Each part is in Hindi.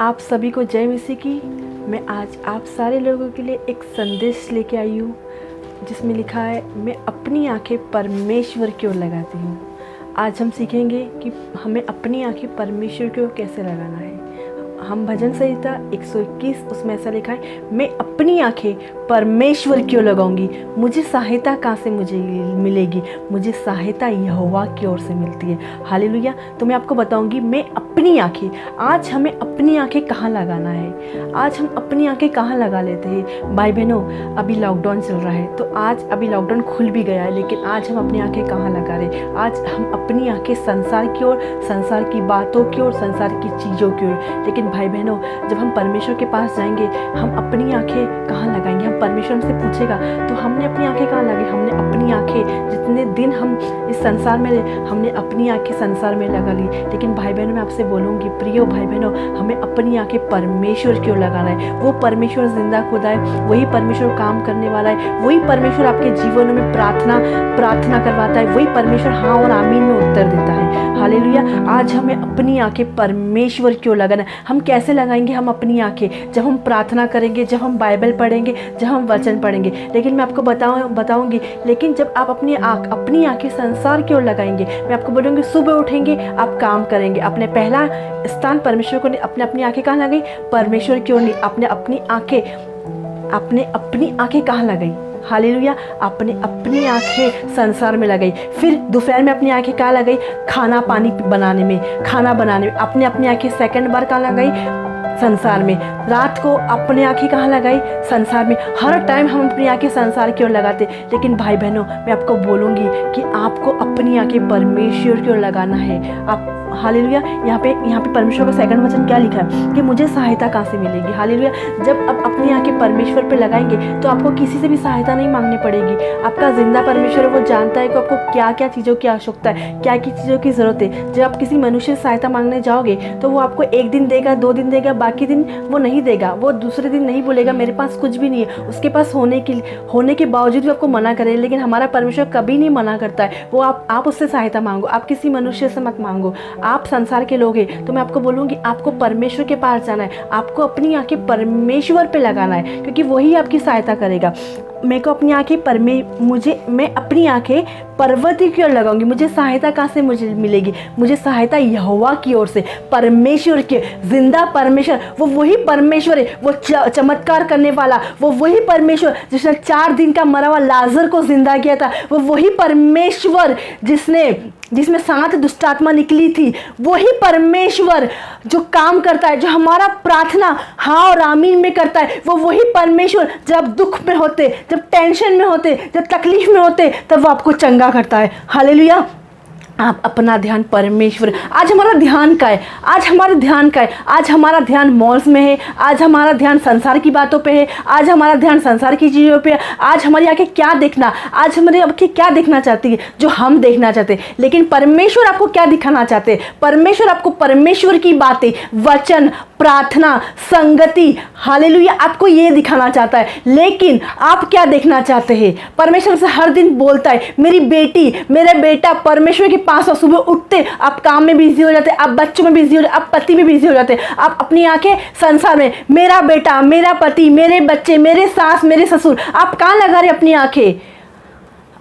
आप सभी को जय मसीह की। मैं आज आप सारे लोगों के लिए एक संदेश लेके आई हूँ जिसमें लिखा है, मैं अपनी आंखें परमेश्वर की ओर लगाती हूँ। आज हम सीखेंगे कि हमें अपनी आंखें परमेश्वर की ओर कैसे लगाना है। हम भजन संहिता 121 उसमें ऐसा लिखा है, मैं अपनी आंखें परमेश्वर की ओर लगाऊंगी। मुझे सहायता कहाँ से मुझे मिलेगी? मुझे सहायता यहोवा की ओर से मिलती है। हालेलुया। तो मैं आपको बताऊंगी, मैं अपनी आंखें, आज हमें अपनी आंखें कहाँ लगाना है। आज हम अपनी आंखें कहाँ लगा लेते हैं? भाई बहनों, अभी लॉकडाउन चल रहा है, तो आज अभी लॉकडाउन खुल भी गया है, लेकिन आज हम अपनी आंखें कहाँ लगा रहे हैं? आज हम अपनी आंखें संसार की ओर, संसार की बातों की ओर, संसार की चीज़ों की ओर। लेकिन भाई बहनों, जब हम परमेश्वर के पास जाएंगे, हम अपनी आंखें कहाँ लगाएंगे? हम परमेश्वर हमसे पूछेगा तो हमने अपनी आंखें कहाँ लगाई? हमने अपनी आंखें, जितने दिन हम इस संसार में रहे, हमने अपनी आंखें संसार में लगा ली। लेकिन भाई बहनों, मैं आपसे बोलूँगी, प्रियो भाई बहनों, हमें अपनी आंखें परमेश्वर की ओर लगाना है। वो परमेश्वर जिंदा खुदा है, वही परमेश्वर काम करने वाला है, वही परमेश्वर आपके जीवन में प्रार्थना करवाता है, वही परमेश्वर हाँ और आमीन में उत्तर देता है। हालेलुया। आज हमें अपनी आंखें परमेश्वर की ओर लगाना है। हम कैसे लगाएंगे हम अपनी आंखें? जब हम प्रार्थना करेंगे, जब हम बाइबल पढ़ेंगे, जब हम वचन पढ़ेंगे। लेकिन मैं आपको बताऊंगी, लेकिन जब आप अपनी आंखें संसार की ओर लगाएंगे, मैं आपको बोलूँगी, सुबह उठेंगे, आप काम करेंगे, अपने पहला स्थान परमेश्वर को नहीं, अपनी आंखें कहाँ लगाई? परमेश्वर की ओर नहीं। आपने अपनी आंखें कहाँ लगाई? हालेलुया। आपने अपनी आंखें संसार में लगाई। फिर दोपहर में अपनी आंखें कहाँ लगाई? खाना बनाने में। आपने अपनी आंखें सेकंड बार कहाँ लगाई? संसार में। रात को अपनी आंखें कहाँ लगाई? संसार में। हर टाइम हम अपनी आंखें संसार की ओर लगाते। लेकिन भाई बहनों, मैं आपको बोलूँगी कि आपको अपनी आंखें परमेश्वर की ओर लगाना है। आप हालेलुया। यहाँ पे परमेश्वर का सेकंड वचन क्या लिखा है कि मुझे सहायता कहाँ से मिलेगी? हालेलुया। जब आप अपनी आंखें परमेश्वर पे लगाएंगे तो आपको किसी से भी सहायता नहीं मांगनी पड़ेगी। आपका जिंदा परमेश्वर, वो जानता है कि आपको क्या क्या चीज़ों की आवश्यकता है, क्या क्या चीज़ों की ज़रूरत है। जब आप किसी मनुष्य से सहायता मांगने जाओगे तो वो आपको एक दिन देगा, 2 दिन देगा, बाकी दिन वो नहीं देगा। वो दूसरे दिन नहीं बोलेगा मेरे पास कुछ भी नहीं है। उसके पास होने के बावजूद भी आपको मना करे। लेकिन हमारा परमेश्वर कभी नहीं मना करता है। वो आप उससे सहायता मांगो, आप किसी मनुष्य से मत मांगो। आप संसार के लोग हैं, तो मैं आपको बोलूँगी, आपको परमेश्वर के पास जाना है। आपको अपनी आंखें परमेश्वर पे लगाना है, क्योंकि वही आपकी सहायता करेगा। मैं अपनी आंखें पर्वत की ओर लगाऊंगी। मुझे सहायता कहाँ से मुझे मिलेगी? मुझे सहायता यहोवा की ओर से, परमेश्वर के जिंदा परमेश्वर। वो वही परमेश्वर है, वो चमत्कार करने वाला, वो वही परमेश्वर जिसने 4 दिन का मरा हुआ लाजर को जिंदा किया था। वो वही परमेश्वर जिसमें 7 दुष्ट आत्मा निकली थी। वही परमेश्वर जो काम करता है, जो हमारा प्रार्थना हाँ और आमीन में करता है। वो वही परमेश्वर जब दुख में होते, जब टेंशन में होते, जब तकलीफ में होते, तब वो आपको चंगा करता है। हालेलुया। आप अपना ध्यान परमेश्वर। आज हमारा ध्यान का है? आज हमारा ध्यान मॉल्स में है। आज हमारा ध्यान संसार की बातों पे है। आज हमारा ध्यान संसार की चीज़ों पे है। आज हमारी आंखें क्या देखना? आज हमारी आंखें क्या देखना चाहती है? जो हम देखना चाहते हैं। लेकिन परमेश्वर आपको क्या दिखाना चाहते हैं? परमेश्वर आपको परमेश्वर की बातें, वचन, प्रार्थना, संगति, हालेलुया, आपको ये दिखाना चाहता है। लेकिन आप क्या देखना चाहते हैं? परमेश्वर से हर दिन बोलता है, मेरी बेटी, मेरा बेटा परमेश्वर के पास हो। सुबह उठते आप काम में बिजी हो जाते, आप बच्चों में बिजी हो जाते, आप पति में बिजी हो जाते, आप अपनी आंखें संसार में, मेरा बेटा, मेरा पति, मेरे बच्चे, मेरे सास, मेरे ससुर। आप कहाँ लगा रहे अपनी आंखें?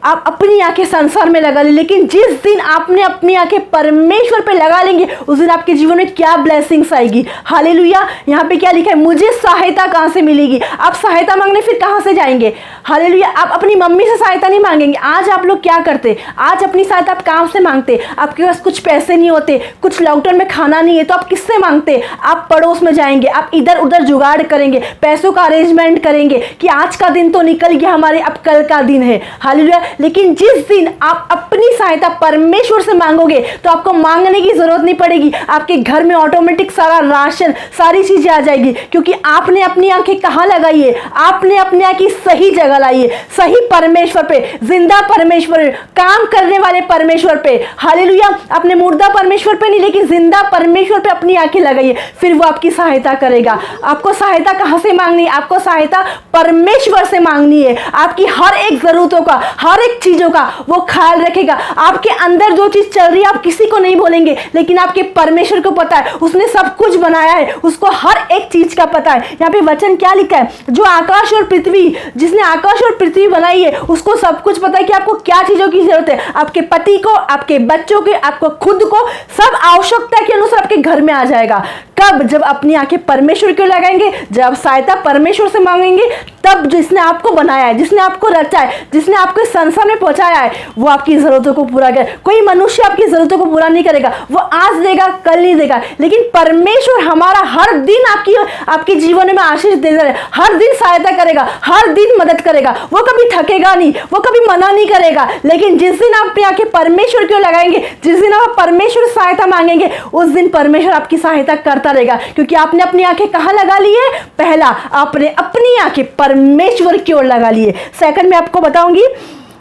आप अपनी आंखें संसार में लगा ले। लेकिन जिस दिन आपने अपनी आंखें परमेश्वर पे लगा लेंगे, उस दिन आपके जीवन में क्या ब्लेसिंग्स आएगी। हालेलुया। यहाँ पे क्या लिखा है? मुझे सहायता कहाँ से मिलेगी? आप सहायता मांगने फिर कहाँ से जाएंगे? हालेलुया। आप अपनी मम्मी से सहायता नहीं मांगेंगे। आज आप लोग क्या करते? आज अपनी सहायता आप कहाँ से मांगते? आपके पास कुछ पैसे नहीं होते, कुछ लॉकडाउन में खाना नहीं है, तो आप किससे मांगते? आप पड़ोस में जाएंगे, आप इधर उधर जुगाड़ करेंगे, पैसों का अरेंजमेंट करेंगे कि आज का दिन तो निकल गया हमारे, अब कल का दिन है। हालेलुया। लेकिन जिस दिन आप अपनी सहायता परमेश्वर से मांगोगे, तो आपको मांगने की जरूरत नहीं पड़ेगी। आपके घर में ऑटोमेटिक सारा राशन, सारी चीजें आ जाएगी, क्योंकि आपने अपनी आंखें कहाँ लगाई है? आपने अपनी आंखें सही जगह लाई है, सही परमेश्वर पे, जिंदा परमेश्वर, काम करने वाले परमेश्वर पे। हालेलुया। अपने मुर्दा परमेश्वर पे नहीं, लेकिन जिंदा परमेश्वर पे अपनी आंखें लगाइए, फिर वो आपकी सहायता करेगा। आपको सहायता कहाँ से मांगनी है? आपको सहायता परमेश्वर से मांगनी है। आपकी हर एक जरूरतों का, हर हर एक चीजों का वो ख्याल रखेगा। आपके अंदर जो चीज चल रही है आप किसी को नहीं बोलेंगे, लेकिन आपके परमेश्वर को पता है, उसने सब कुछ बनाया है, उसको हर एक चीज का पता है। यहाँ पे वचन क्या लिखा है, जो आकाश और पृथ्वी, जिसने आकाश और पृथ्वी बनाई है उसको सब कुछ पता है कि आपको क्या चीजों की जरूरत है। आपके पति को, आपके बच्चों के, आपको खुद को, सब आवश्यकता के अनुसार आपके घर में आ जाएगा। कब? जब अपनी आंखें परमेश्वर को लगाएंगे, जब सहायता परमेश्वर से मांगेंगे, तब जिसने आपको बनाया है, जिसने आपको रचा है, जिसने आपको संसार में पहुंचाया है, वो आपकी जरूरतों को पूरा करे। कोई मनुष्य आपकी जरूरतों को पूरा नहीं करेगा, वो आज देगा कल नहीं देगा, लेकिन परमेश्वर हमारा हर दिन आपके जीवन में आशीष देता है, हर दिन सहायता करेगा, हर दिन मदद करेगा। वो कभी थकेगा नहीं, वो कभी मना नहीं करेगा। लेकिन जिस दिन आप अपनी आंखें परमेश्वर को लगाएंगे, जिस दिन आप परमेश्वर से सहायता मांगेंगे, उस दिन परमेश्वर आपकी सहायता करता रहेगा, क्योंकि आपने अपनी आंखें कहां लगा ली है? पहला, आपने अपनी आंखें परमेश्वर की ओर लगा लिए। सेकंड में आपको बताऊंगी,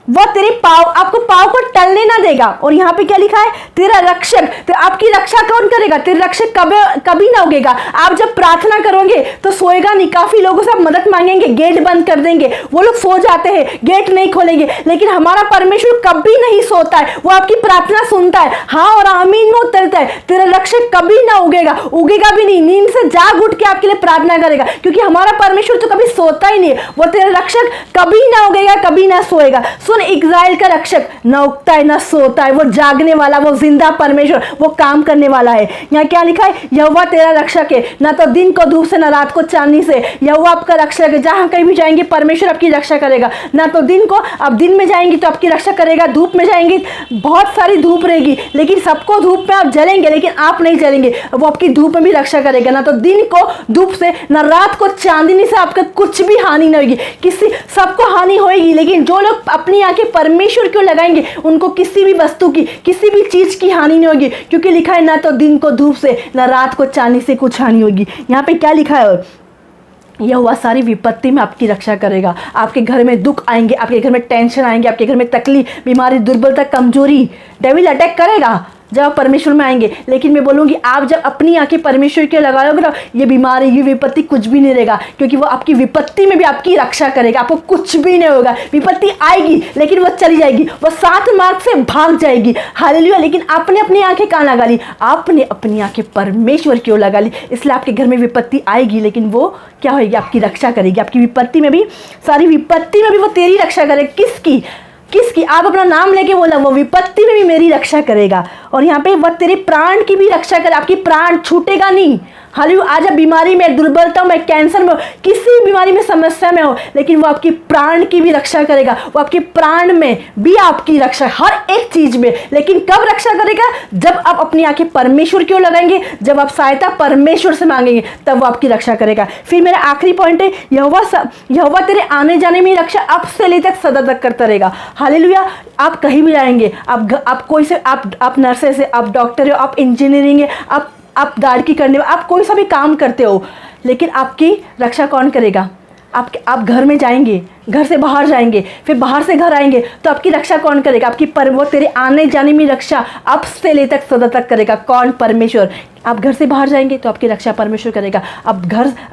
वो तेरे पाव, आपको पाव को टलने ना देगा। और यहाँ पे क्या लिखा है? तेरा रक्षक। तो आपकी रक्षा कौन करेगा? तेरा रक्षक कभी ना उगेगा। आप जब प्रार्थना करोगे तो सोएगा नहीं। काफी लोगों से आप मदद मांगेंगे, गेट बंद कर देंगे, वो लोग सो जाते हैं, गेट नहीं खोलेंगे, लेकिन हमारा परमेश्वर कभी नहीं सोता है, वो आपकी प्रार्थना सुनता है, हाँ और आमीन में उतरता है। तेरा रक्षक कभी ना उगेगा, उगेगा भी नहीं, नींद से जाग उठ के आपके लिए प्रार्थना करेगा, क्योंकि हमारा परमेश्वर तो कभी सोता ही नहीं है। वो तेरा रक्षक कभी ना उगेगा, कभी ना सोएगा। सुन, इज़राइल का रक्षक ना उगता है ना सोता है, वो जागने वाला, वो जिंदा परमेश्वर, वो काम करने वाला है। यहाँ क्या लिखा है? यहोवा तेरा रक्षक है, ना तो दिन को धूप से ना रात को चांदनी से। यहोवा आपका रक्षक है, जहां कहीं भी जाएंगे परमेश्वर आपकी रक्षा करेगा। ना तो दिन को, आप दिन में जाएंगे तो आपकी रक्षा करेगा, धूप में जाएंगे बहुत सारी धूप रहेगी, लेकिन सबको धूप में आप जलेंगे, लेकिन आप नहीं जलेंगे, वो आपकी धूप में भी रक्षा करेगा। ना तो दिन को धूप से ना रात को चांदनी से आपका कुछ भी हानि नहीं होगी। किसी, सबको हानि होगी, लेकिन जो लोग अपनी आंखें परमेश्वर क्यों लगाएंगे, उनको किसी भी वस्तु की, किसी भी चीज की हानि नहीं होगी, क्योंकि लिखा है ना तो दिन को धूप से ना रात को चांदनी से कुछ हानि होगी। यहाँ पे क्या लिखा है? यहोवा सारी विपत्ति में आपकी रक्षा करेगा। आपके घर में दुख आएंगे, आपके घर में टेंशन आएंगे, आपके घर में तकलीफ, बीमारी, दुर्बलता, कमजोरी, डेविल अटैक करेगा जब आप परमेश्वर में आएंगे। लेकिन मैं बोलूँगी, आप जब अपनी आंखें परमेश्वर के लगाओगे ना, ये बीमारी, ये विपत्ति कुछ भी नहीं रहेगा, क्योंकि वो आपकी विपत्ति में भी आपकी रक्षा करेगा। आपको कुछ भी नहीं होगा। विपत्ति आएगी लेकिन वो चली जाएगी, वो 7 मार्ग से भाग जाएगी। हालेलुया। लेकिन आपने अपनी आंखें कहाँ लगा ली? आपने अपनी आंखें परमेश्वर की ओर लगा ली, इसलिए आपके घर में विपत्ति आएगी, लेकिन वो क्या होगी? आपकी रक्षा करेगी। आपकी विपत्ति में भी, सारी विपत्ति में भी वो तेरी रक्षा करेगी। किसकी? आप अपना नाम लेके बोला, वो विपत्ति में भी मेरी रक्षा करेगा। और यहाँ पे वह तेरे प्राण की भी रक्षा करे, आपकी प्राण छूटेगा नहीं। हालेलुया। आज आप बीमारी में, दुर्बलता में, कैंसर में हो, किसी बीमारी में, समस्या में हो, लेकिन वो आपकी प्राण की भी रक्षा करेगा। वो आपके प्राण में भी आपकी रक्षा, हर एक चीज में। लेकिन कब रक्षा करेगा? जब आप अपनी आंखें परमेश्वर की ओर लगाएंगे, जब आप सहायता परमेश्वर से मांगेंगे, तब वो आपकी रक्षा करेगा। फिर मेरा आखिरी पॉइंट है, यहोवा तेरे आने जाने में रक्षा अब से ले तक सदा तक करता रहेगा। हालेलुया। आप कहीं भी जाएंगे, आप कोई से, आप नर्सेस है, आप डॉक्टर हो, आप इंजीनियरिंग है, आप गाड़ी करने, आप कोई सा भी काम करते हो, लेकिन आपकी रक्षा कौन करेगा? आप घर में जाएंगे, घर से बाहर जाएंगे, फिर बाहर से घर आएंगे, तो आपकी रक्षा कौन करेगा? वो तेरे आने जाने में रक्षा अब से ले तक सदा तक करेगा। कौन? परमेश्वर। आप घर से बाहर जाएंगे तो आपकी रक्षा परमेश्वर करेगा। आप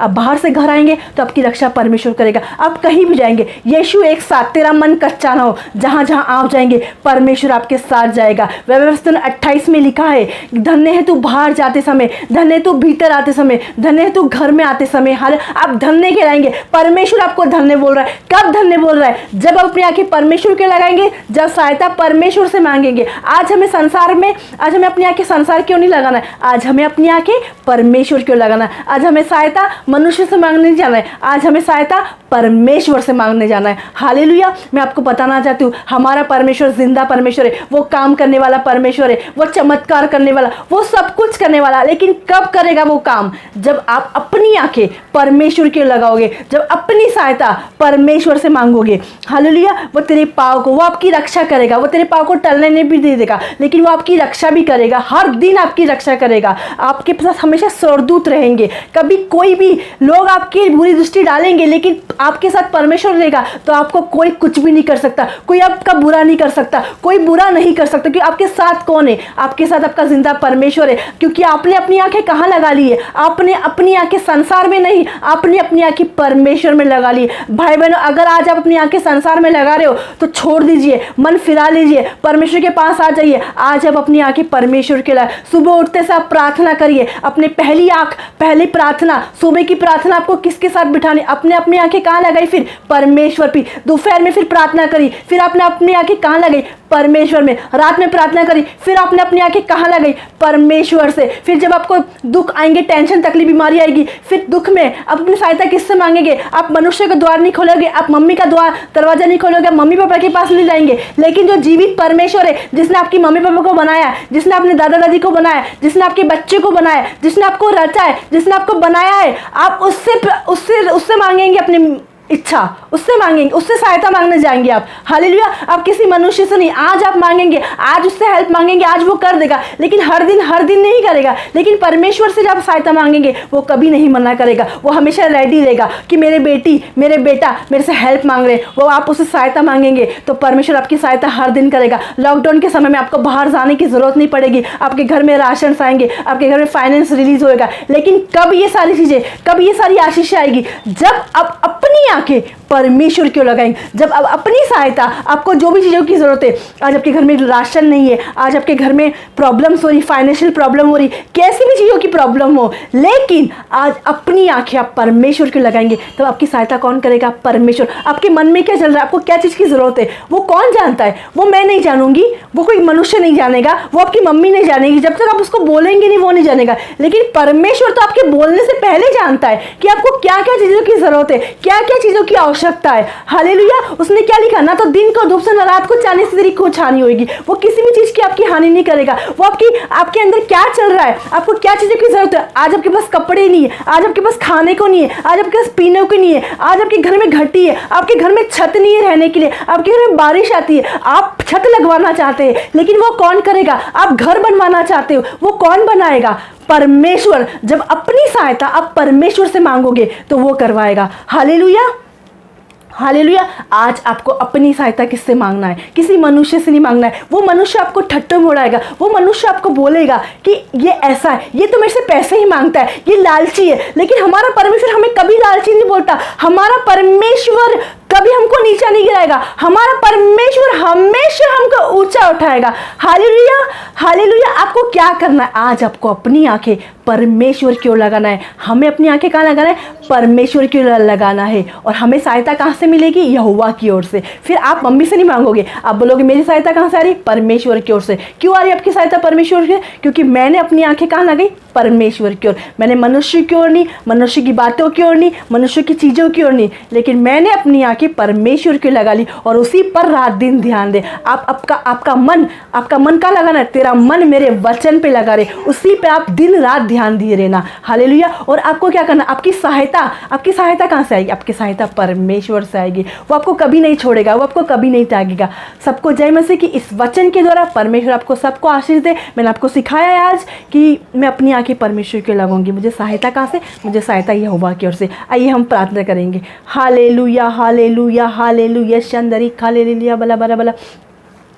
बाहर से घर आएंगे तो आपकी रक्षा परमेश्वर करेगा। आप कहीं भी जाएंगे, यीशु एक साथ, तेरा मन कच्चा ना हो, जहां जहां आप जाएंगे परमेश्वर आपके साथ जाएगा। व्यवस्था 28 में लिखा है, धन्य है तू बाहर जाते समय, धन्य है तू भीतर आते समय, धन्य है तू घर में आते समय। हाल आप धन्य के रहेंगे। परमेश्वर आपको धन्य बोल रहा है। कब धन्य बोल रहा है? जब आप अपनी आंखें परमेश्वर के लगाएंगे, जब सहायता परमेश्वर से मांगेंगे। आज हमें अपनी आंखें संसार क्यों नहीं लगाना है? आज हमें अपनी आंखें परमेश्वर क्यों लगाना है? आज हमें सहायता मनुष्य से मांगने नहीं जाना है, आज हमें सहायता परमेश्वर से मांगने जाना है। हालेलुया। मैं आपको बताना चाहती हूँ, हमारा परमेश्वर जिंदा परमेश्वर है, वो काम करने वाला परमेश्वर है, वो चमत्कार करने वाला, वो सब कुछ करने वाला। लेकिन कब करेगा वो काम? जब आप अपनी आंखें परमेश्वर के लगाओगे, जब अपनी सहायता परमेश्वर से मांगोगे। हालेलुया। वो तेरे पाँव को, वो आपकी रक्षा करेगा, वो तेरे पाँव को टलने नहीं भी दे देगा, लेकिन वो आपकी रक्षा भी करेगा, हर दिन आपकी रक्षा करेगा। आपके साथ हमेशा सरदूत रहेंगे। कभी कोई भी लोग आपकी बुरी दृष्टि डालेंगे, लेकिन आपके साथ परमेश्वर रहेगा तो आपको कोई कुछ भी नहीं कर सकता, कोई आपका बुरा नहीं कर सकता, कोई बुरा नहीं कर सकता। क्योंकि आपके साथ कौन है? आपके साथ आपका जिंदा परमेश्वर है। क्योंकि आपने अपनी आंखें कहाँ लगा ली है? आपने अपनी आंखें संसार में नहीं, आपने अपनी आंखें परमेश्वर में लगा ली। भाई बहनों, अगर आज आप अपनी आंखें संसार में लगा रहे हो तो छोड़ दीजिए, मन फिरा लीजिए, परमेश्वर के पास आ जाइए। आज आप अपनी आंखें परमेश्वर के लिए, सुबह उठते से आप प्रार्थना करिए। अपने पहली प्रार्थना, सुबह की प्रार्थना आपको किसके साथ बिठानी? अपने अपनी आंखें कहाँ लगाई? फिर परमेश्वर पे। दोपहर में फिर प्रार्थना करी, फिर आपने अपनी आंखें कहाँ लगाई? परमेश्वर में। रात में प्रार्थना करी, फिर आपने अपनी आंखें कहाँ लगाई? परमेश्वर से। फिर जब आपको दुख आएंगे, टेंशन, तकलीफ, बीमारी आएगी, फिर दुख में आप अपनी सहायता किससे मांगेंगे? आप मनुष्य का द्वार नहीं खोलोगे, आप मम्मी का दरवाजा नहीं खोलोगे, मम्मी पापा के पास नहीं जाएंगे। लेकिन जो जीवित परमेश्वर है, जिसने आपकी मम्मी पापा को बनाया, जिसने अपने दादा दादी को बनाया, जिसने आपके बच्चे को बनाया, जिसने आपको रचा है, जिसने आपको बनाया है, आप उससे मांगेंगे अपनी इच्छा, उससे मांगेंगे, उससे सहायता मांगने जाएंगे आप। हालेलुया। आप किसी मनुष्य से नहीं, आज आप मांगेंगे, आज उससे हेल्प मांगेंगे, आज वो कर देगा। लेकिन हर दिन नहीं करेगा। लेकिन परमेश्वर से जब सहायता मांगेंगे, वो कभी नहीं मना करेगा, वो हमेशा रेडी रहेगा कि मेरे बेटी, मेरे बेटा मेरे से हेल्प मांग रहे, वो आप उससे सहायता मांगेंगे तो परमेश्वर आपकी सहायता हर दिन करेगा। लॉकडाउन के समय में आपको बाहर जाने की जरूरत नहीं पड़ेगी, आपके घर में राशन आएंगे, आपके घर में फाइनेंस रिलीज होएगा। लेकिन कब ये सारी चीजें, कब ये सारी आशीषें आएगी? जब आप अपनी आंखें परमेश्वर क्यों लगाएंगे, जब अब अपनी सहायता, आपको जो भी चीज़ों की ज़रूरत है, आज आपके घर में राशन नहीं है, आज आपके घर में प्रॉब्लम्स हो रही, फाइनेंशियल प्रॉब्लम हो रही, कैसी भी चीज़ों की प्रॉब्लम हो, लेकिन आज अपनी आंखें आप परमेश्वर क्यों लगाएंगे, तो आपकी सहायता कौन करेगा? परमेश्वर। आपके मन में क्या चल रहा है, आपको क्या चीज़ की ज़रूरत है, वो कौन जानता है? वो मैं नहीं जानूंगी, वो कोई मनुष्य नहीं जानेगा, वो आपकी मम्मी नहीं जानेगी, जब तक आप उसको बोलेंगे नहीं वो नहीं जानेगा। लेकिन परमेश्वर तो आपके बोलने से पहले जानता है कि आपको क्या क्या चीज़ों की ज़रूरत है, क्या क्या चीज़ों की आवश्यकता है। हालेलुया। उसने क्या लिखा? ना तो दिन को धूप से ना रात को चांदी से तेरी कुछ हानि होगी। वो किसी भी चीज की आपकी हानि नहीं करेगा। वो आपके अंदर क्या चल रहा है, आपको क्या चीजों की जरूरत है। आज आपके पास कपड़े नहीं है, आज आपके पास खाने को नहीं है, आज आपके पास पीने को नहीं है, आज आपके घर में घटी है, आपके घर में छत नहीं है रहने के लिए, आपके घर में बारिश आती है, आप छत लगवाना चाहते हैं, लेकिन वो कौन करेगा? आप घर बनवाना चाहते हो, वो कौन बनाएगा? परमेश्वर। जब अपनी सहायता आप परमेश्वर से मांगोगे तो वो करवाएगा। Hallelujah, hallelujah. आज आपको अपनी सहायता किससे मांगना है? किसी मनुष्य से नहीं मांगना है। वो मनुष्य आपको ठट्टो में उड़ाएगा, वो मनुष्य आपको बोलेगा कि ये ऐसा है, ये तो मेरे से पैसे ही मांगता है, ये लालची है। लेकिन हमारा परमेश्वर हमें कभी लालची नहीं बोलता। हमारा परमेश्वर कभी हमको नीचा नहीं गिराएगा। हमारा परमेश्वर हमेशा हमको ऊंचा उठाएगा। Hallelujah, hallelujah. आपको क्या करना है? आज आपको अपनी आंखें परमेश्वर की ओर लगाना है। हमें अपनी आंखें कहाँ लगाना है? परमेश्वर की ओर लगाना है। और हमें सहायता कहाँ से मिलेगी? यहोवा की ओर से। फिर आप मम्मी से नहीं मांगोगे, आप बोलोगे मेरी सहायता कहाँ से आ रही? परमेश्वर की ओर से। क्यों आ रही आपकी सहायता परमेश्वर से? क्योंकि मैंने अपनी आंखें कहाँ लगाई? परमेश्वर की ओर। मैंने मनुष्य की ओर नहीं, मनुष्य की बातों की ओर नहीं, मनुष्य की चीज़ों की ओर नहीं, लेकिन मैंने अपनी आंखें परमेश्वर की लगा ली और उसी पर रात दिन ध्यान दे। आपका मन कहाँ लगाना है? तेरा मन मेरे वचन पे लगा रहे, उसी पे आप दिन रात ध्यान दिए रहना। हालेलुया। और आपको क्या करना? आपकी सहायता कहाँ से आएगी? आपकी सहायता परमेश्वर से आएगी। वो आपको कभी नहीं छोड़ेगा, वो आपको कभी नहीं त्यागेगा। सबको जय मसीह की इस वचन के द्वारा परमेश्वर आपको सबको आशीष दे। मैंने आपको सिखाया है आज कि मैं अपनी आंखें परमेश्वर की लगाऊंगी। मुझे सहायता कहाँ से? मुझे सहायता यहोवा की ओर से। आइए हम प्रार्थना करेंगे। Hallelujah, hallelujah, hallelujah. शंदरी हालेलुया, बला बला बला।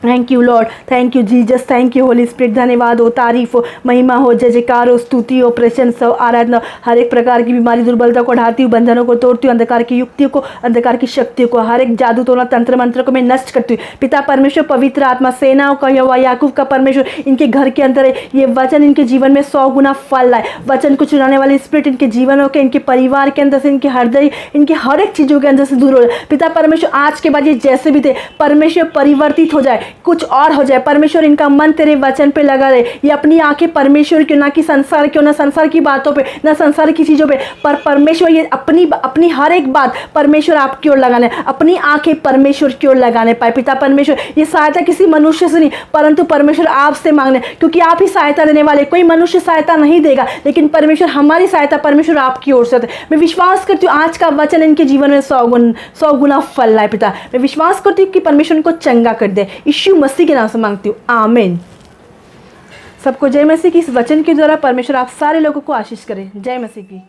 Thank you Lord, thank you Jesus, thank you Holy Spirit. धन्यवाद हो, तारीफ हो, महिमा हो, जय जयकार हो, स्तुति हो, प्रशंसा हो, आराधना। हर एक प्रकार की बीमारी दुर्बलता को हटाती हूँ, बंधनों को तोड़ती हूँ, अंधकार की युक्तियों को, अंधकार की शक्तियों को, हर एक जादू टोना तंत्र मंत्र को मैं नष्ट करती हूँ। पिता परमेश्वर, पवित्र आत्मा, सेनाओं का यहोवा, याकूब का परमेश्वर, इनके घर के अंदर है। ये वचन इनके जीवन में 100 गुना फल लाए। वचन को चुराने वाली स्पिरिट इनके जीवनों के, इनके परिवार के अंदर से, इनके हृदय, इनके हर एक चीज़ों के अंदर से दूर हो जाए। पिता परमेश्वर, आज के बाद ये जैसे भी थे परमेश्वर परिवर्तित हो जाए, कुछ और हो जाए। परमेश्वर इनका मन तेरे वचन पे लगा रहे। ये अपनी आंखें परमेश्वर की, ना कि संसार की, ना संसार की बातों पे, ना संसार की चीज़ों पे, पर परमेश्वर ये अपनी हर एक बात परमेश्वर आपकी ओर लगाने, अपनी आंखें परमेश्वर की ओर लगाने पाए। पिता परमेश्वर, ये सहायता किसी मनुष्य से नहीं परंतु परमेश्वर आपसे मांगने, क्योंकि आप ही सहायता देने वाले, कोई मनुष्य सहायता नहीं देगा, लेकिन परमेश्वर हमारी सहायता परमेश्वर आपकी ओर से। मैं विश्वास करती हूँ आज का वचन इनके जीवन में 100 गुना फल लाए। पिता, मैं विश्वास करती हूँ कि परमेश्वर इनको चंगा कर दे। यीशु मसीह के नाम से मांगती हूँ, आमीन। सबको जय मसीह की। इस वचन के द्वारा परमेश्वर आप सारे लोगों को आशीष करे। जय मसीह की।